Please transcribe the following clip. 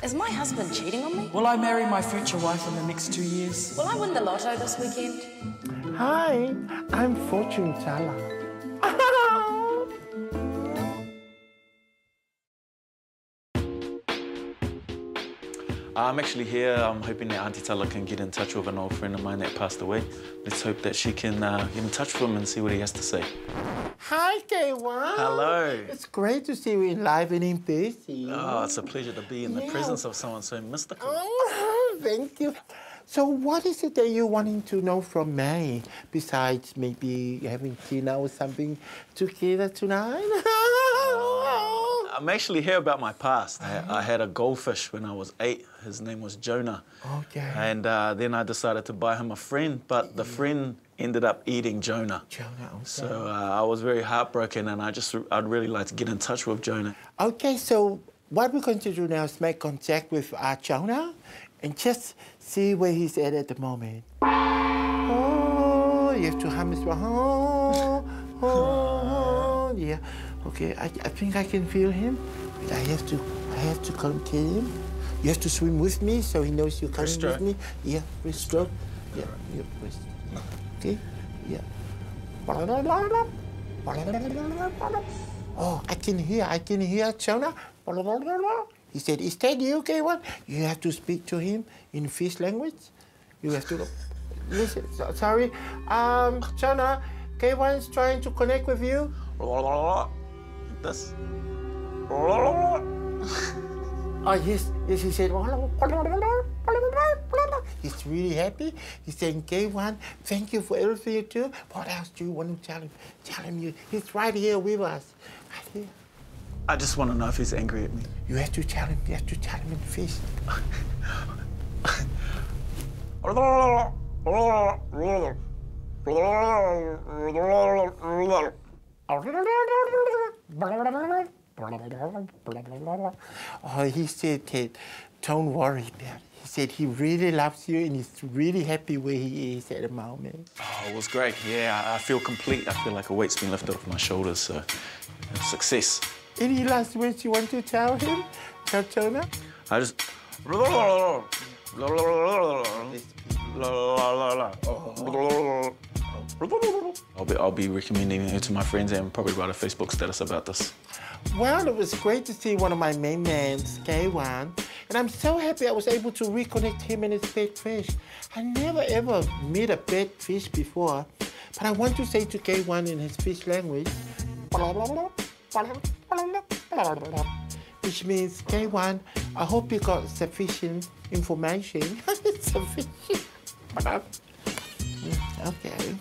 Is my husband cheating on me? Will I marry my future wife in the next 2 years? Will I win the lotto this weekend? Hi, I'm Fortune Tala. I'm actually here. I'm hoping that Aunty Tala can get in touch with an old friend of mine that passed away. Let's hope that she can get in touch with him and see what he has to say. Hi, K.One. Hello. It's great to see you in live and in person. Oh, it's a pleasure to be in the presence of someone so mystical. Oh, thank you. So what is it that you're wanting to know from me, besides maybe having dinner or something together tonight? I'm actually here about my past. I had a goldfish when I was 8. His name was Jonah. Okay. And then I decided to buy him a friend, but the friend ended up eating Jonah. Jonah, okay. So I was very heartbroken, and I'd really like to get in touch with Jonah. Okay, so what we're going to do now is make contact with Jonah and just see where he's at the moment. Oh, you have to hum as well. Oh, yeah. Okay, I think I can feel him. But I have to come to him. You have to swim with me so he knows you're coming with me. Yeah, wrist stroke. Yeah, yeah, wrist. Okay, yeah. Oh, I can hear Jonah. He said, is that you, K.One? You have to speak to him in fish language. You have to listen. Sorry, Jonah, K.One is trying to connect with you. This? Oh, yes, he said, he's really happy. He's saying, K.One, thank you for everything you do. What else do you want to tell him? Tell him he's right here with us. Right here. I just want to know if he's angry at me. You have to tell him in fish. Oh, he said, Kate, don't worry about it. He said he really loves you and he's really happy where he is at the moment. Oh, it was great. Yeah, I feel complete. I feel like a weight's been lifted off my shoulders, so success. Any last words you want to tell him, Jonah? I just... I'll be recommending her to my friends and probably write a Facebook status about this. Well, it was great to see one of my main men, K.One, and I'm so happy I was able to reconnect him and his pet fish. I never ever met a pet fish before, but I want to say to K.One in his fish language, which means, K.One, I hope you got sufficient information. Sufficient. Okay.